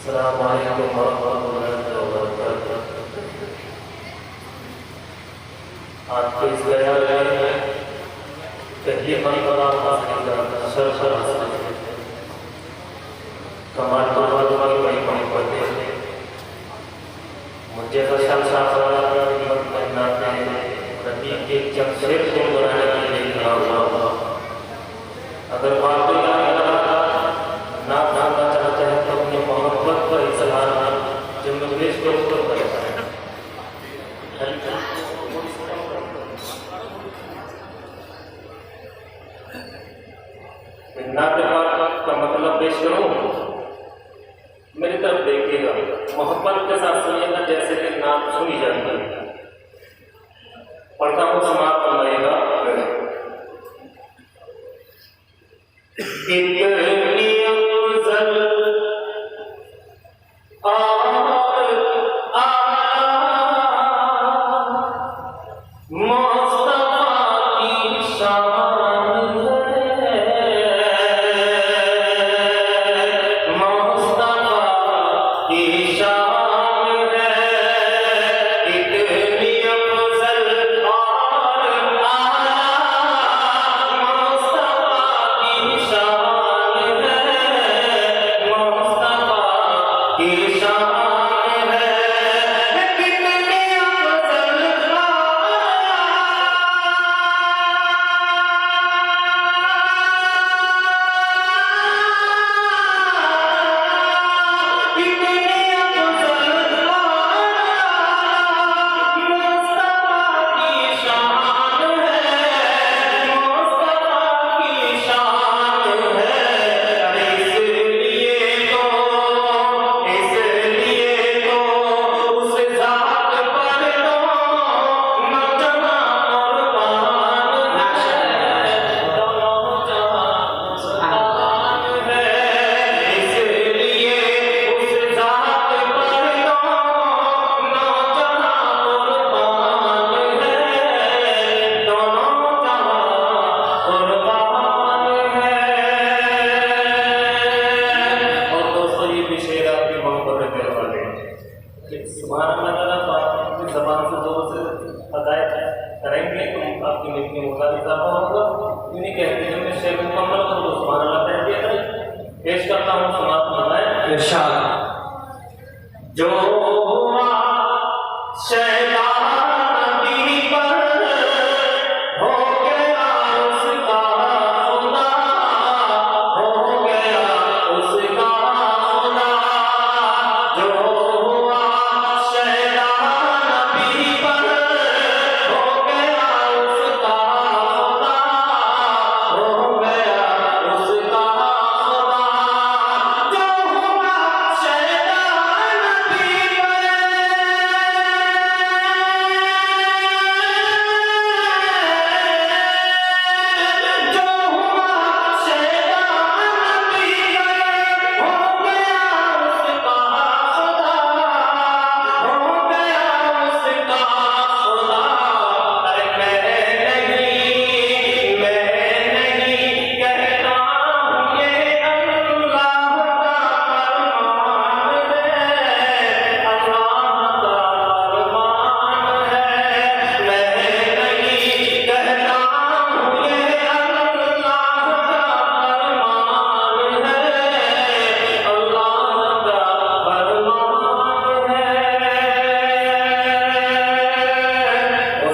अस्सलामुअलैकुम वरहमतुल्लाहि वबरकातुहू। आज के इस बयान में पहली मरतबा सर कमाल पढ़ते मुझे बशर नबी के जमशेद को बनाने के लिए खड़ा हुआ। अगर वाकई ना जानना चाहते हैं तो अपनी मोहब्बत का इजहार जब पेश के ऊपर करता है। का मतलब पेश करूं, मेरी तरफ देखिएगा, मोहब्बत के साथ सुनिएगा जैसे कि नाम सुनी जाती है। पढ़ता हूं, समाप्त फरमाइएगा। करेंगे तो आपकी नीति मुताबिक होगा। इन्हीं कहते हैं मैं शेर मुकम्मल कर दो, सुभान अल्लाह कह दिया करें। पेश करता हूँ, समाप्त फरमाएं इरशाद। जो हुआ शैतान नबी पर हो गया उसका खुदा, हो गया उसका खुदा। जो हुआ शैतान नबी पर हो गया उसका खुदा, हो गया उसका खुदा। जो हुआ शैतान नबी पर, जो हुआ शैतान नबी पर हो गया उसका खुदा, हो गया उसका खुदा। अरे मैं नहीं कहता हूँ ये अल्लाह का फरमान है, अल्लाह का फरमान है। मैं नहीं कहता हूँ ये अल्लाह का फरमान है, अल्लाह का फरमान है।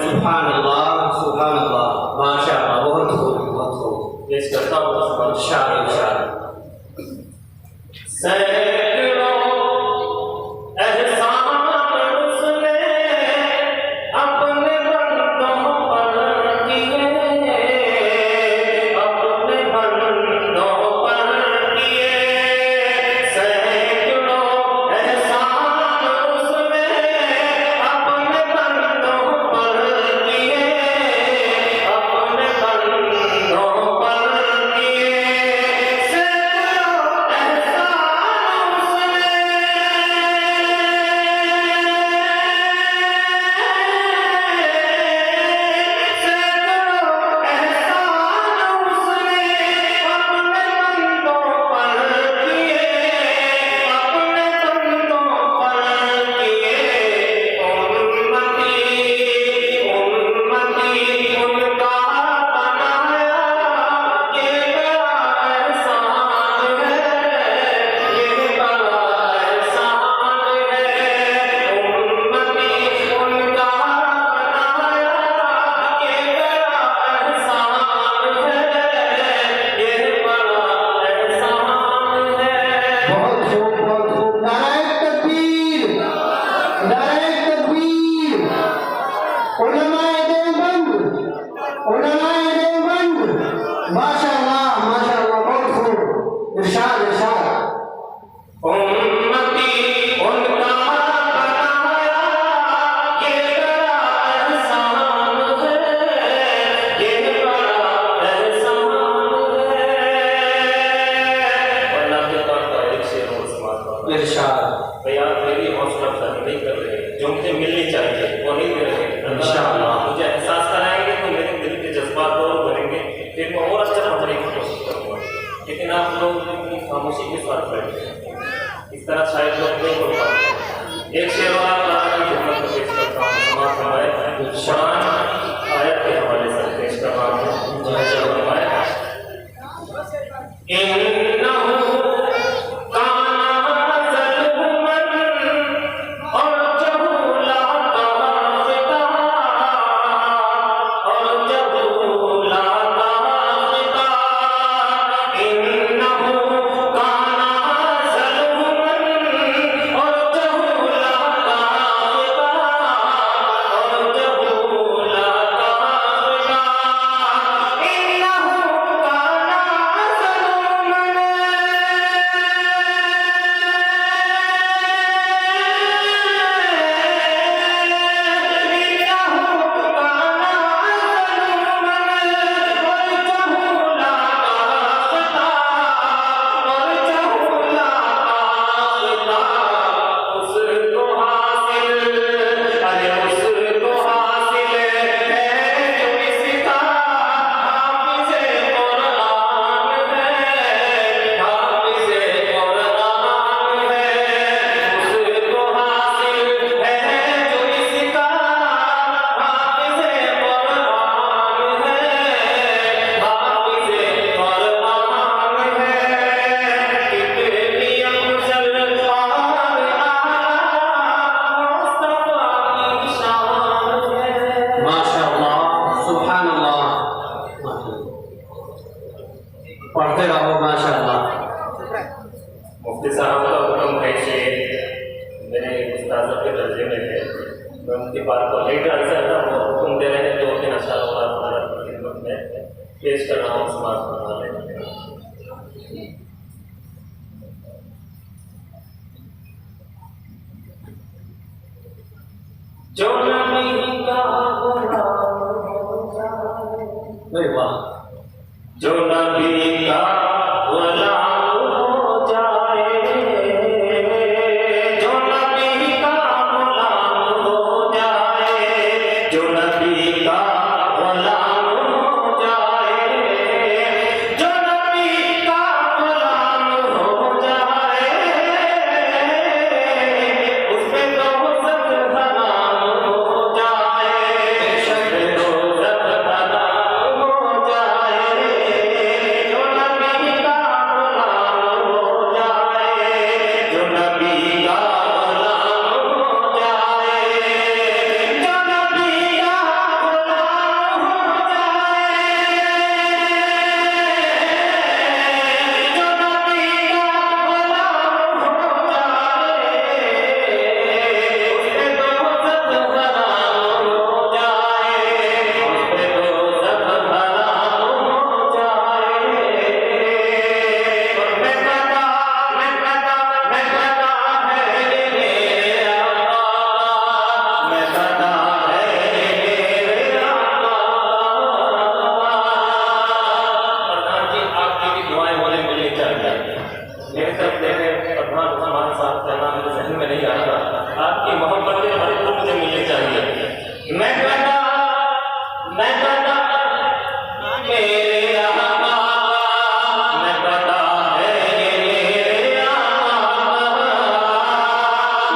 सुभान अल्लाह, सुभान अल्लाह, माशाअल्लाह, बहुत खूब, बहुत खूब। पेश करता हूँ शायर शायर। सैकड़ों एहसान उसने अपने बंदों पर किए, अपने बंदों पर किए। सैकड़ों एहसान उसने अपने बंदों पर किए, अपने बंदों पर किए। चाहिए, वो नहीं दे रहे। इंशाअल्लाह मुझे एहसास कराएंगे तो मेरे दिल के जज्बात और भरेंगे, फिर मैं और अच्छा पढ़ने की कोशिश करूँगा। लेकिन आप लोग इतनी खामोशी के साथ बैठे हैं, इस तरह शायद लोग नहीं बोल पाते। एक शेर और अल्लाह की खिदमत में पेश करता हूँ। समाज हमारे कुरान आयत के हवाले से पेश कर रहा हूँ। पढ़ते रहो माशाअल्लाह। मुफ्ती साहब का हुक्म है कि मेरे उस्ताद के दर्जे में है, मैं उनकी बात को लेकर अर्ज करता हूँ। हुक्म दे रहे हैं 2 दिन इंशाअल्लाह खिदमत में पेश कर रहा हूँ। समाज बनाने जो नबी का गुलाम हो जाए, वाह, जो नबी का गुलाम हो जाए, जो नबी का गुलाम हो जाए, जो नबी का गुलाम हो जाए, जो नबी का गुलाम हो जाए, उसपे तो सब हराम हो जाए, उसपे तो सब हराम हो जाए, जो नबी का गुलाम हो जाए, जो नबी का गुलाम हो जाए, जो नबी का गुलाम हो आपकी मोहब्बत के हर एक मुझे मिलनी चाहिए। मैं कहता मेरे आका, मैं कहता है मेरे आका, मैं कहता है मेरे आका,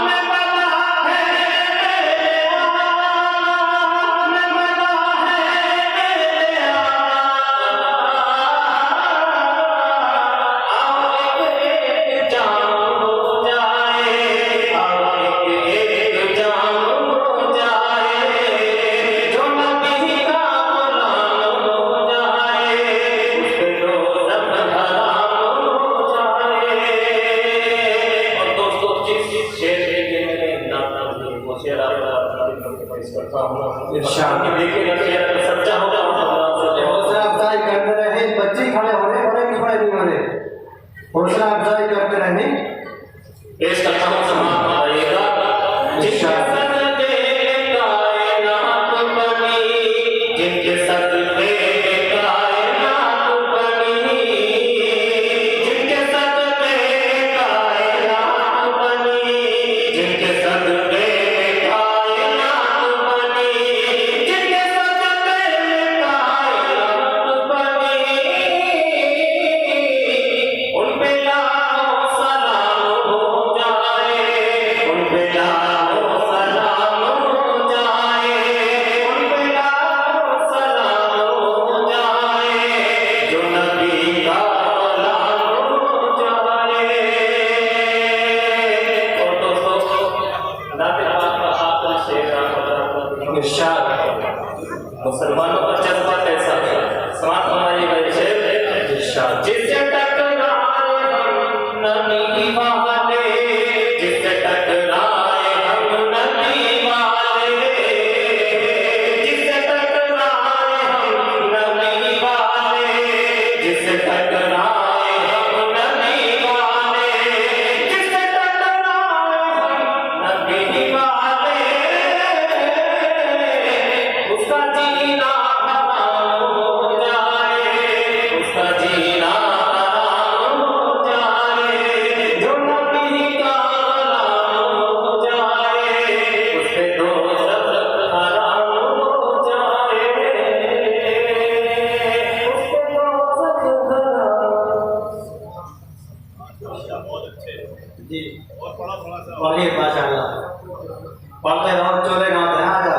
मैं कहता है मेरे आका, आओ एक जाम हो जाए, आओ एक जाम हो जाए, जो नबी का गुलाम हो जाए, उसपे तो सब हराम हो जाए। और दोस्तों, जिस शेर के मैंने नाम वो शेर आपका पेश करता हूँ, इरशाद कि देखिए शेर सच्चा होगा, हौसला अफजाई करते रहे। बच्चे खड़े हो रहे, बड़े भी खड़े नहीं हो रहे, हौसला अफजाई करते रहे। पेश करता हूँ। समाज आएगा जिनके सदके कायनात बनी, जिनके सदके कायनात बनी, जिनके सदके कायनात बनी, जिनके सदके कायनात इरशाद मुसलमानों का जज्बा कैसा है, समाज बनाइएगा इरशाद। जिससे टकराए हम नबी वाले, जिससे टकराए हम नबी वाले, जिससे टकराए हम नबी वाले, जिससे टकराए हम नबी वाले, जिससे टकराए हम नबी वाले, उसका जीना हराम हो जाए, उसका जीना हराम हो जाए, जो नबी का नाम हो जाए, उससे दोज़ख हराम हो जाए, उससे दोज़ख हराम। जी पढ़िए माशाअल्लाह, पढ़ते रहो चले गाते हैं आजा।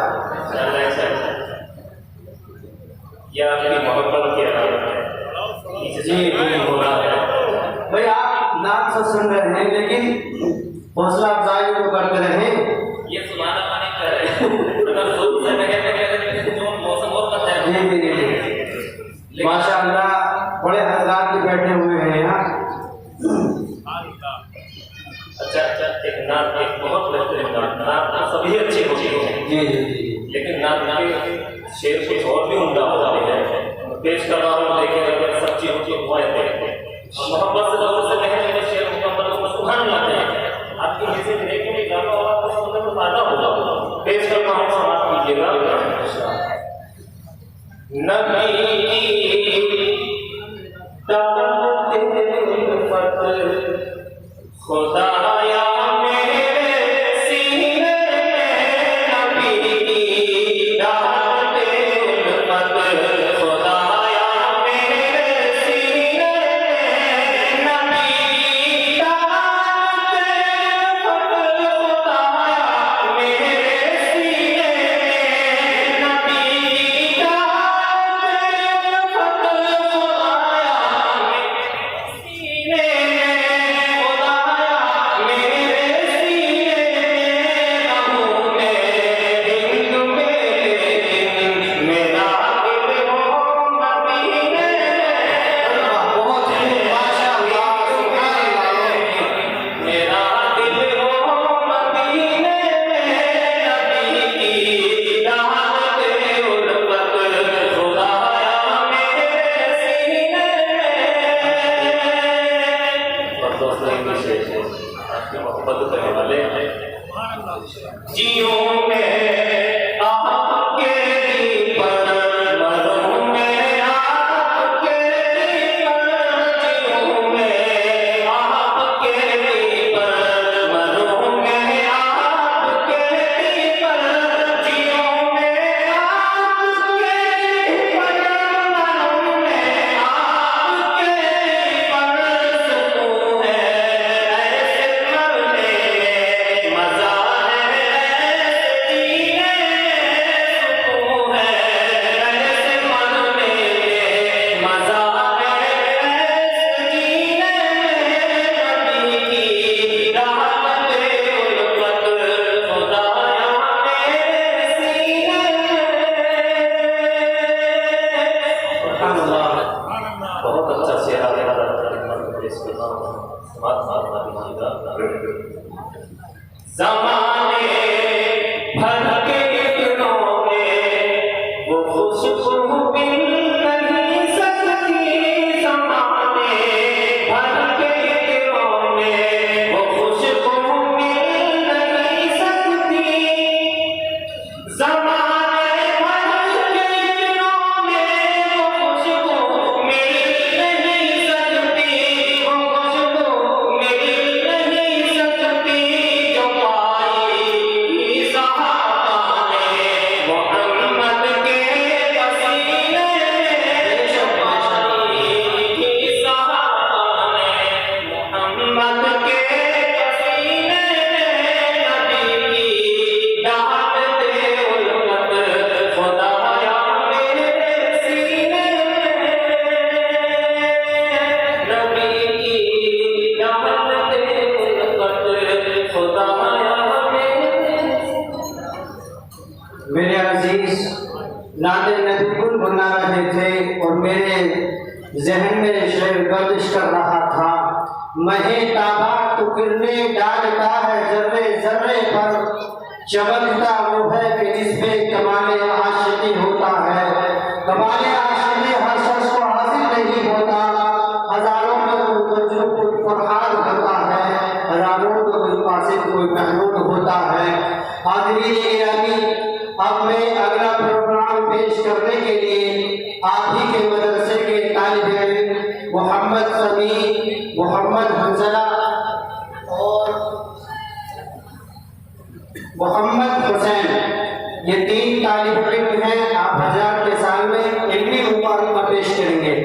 यह आपकी मोहब्बत की अलामत है। जी हो रहा है भाई, आप नाम से सुन रहे हैं लेकिन हौसला अफजाई तो करते रहे। ये सुभान अल्लाह नहीं कर रहे, अगर खुद से कहे जो मौसम और पता है। जी माशाअल्लाह, बड़े हजरात भी बैठे हुए हैं यहाँ। अच्छा, एक नाम, एक बहुत बेहतरीन नाम सभी अच्छी होती है, जी लेकिन नाम के शेर कुछ और भी उम्दा होता है। पेश कर रहा हूँ, देखें अगर सच्ची होती है मोहब्बत से लोगों से कहें मेरे शेर मुकम्मल को सुभान लाते हैं, आपकी हिस्से देखने में गाना होगा तो सुनने में फायदा होगा। पेश करता हूँ, समाप्त कीजिएगा। नबी खुदाया मेरे सीने नबी डालते मत, खुदाया मेरे सीने नबी डालते मत, खुदाया मेरे सीने नबी डालते मेरे अजीज नाते नबी गुनगुना रहे थे और मेरे जहन में शेर गर्दिश कर रहा था। महे ताबा तो किरने डालता है जर्रे जर्रे पर, चमकता वो है कि जिसपे कमाले आशिकी होता है। कमाले आशिकी हर शख्स को हासिल नहीं होता, हजारों में कोई फरहाद होता है, हजारों में कोई फासिक कोई महमूद होता है। हाज़रीन गिरामी, अब मैं अगला प्रोग्राम पेश करने के लिए आप ही के मदरसे के तालिब इल्म मोहम्मद समी, मोहम्मद हंसला और मोहम्मद हुसैन, ये 3 तालिब इल्म हैं। आप हज़रात के सामने इल्मी मुकाबला पेश करेंगे।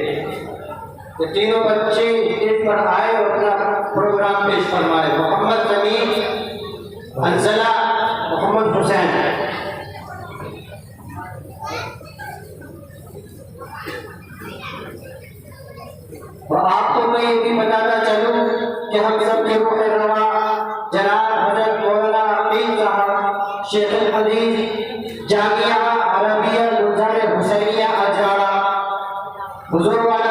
ये तीनों बच्चे स्टेज पर आए और अपना प्रोग्राम पेश फरमाए। मोहम्मद समी, हंसला, मोहम्मद हुसैन। और आपको मैं ये भी बताना चलूँ कि हम सब के रूह रवा जनाब हज़रत मौलाना अमीन साहब शेख हदीस जामिया अरबिया गुलजार हुसैनिया अजवाड़ा हुजूर वाला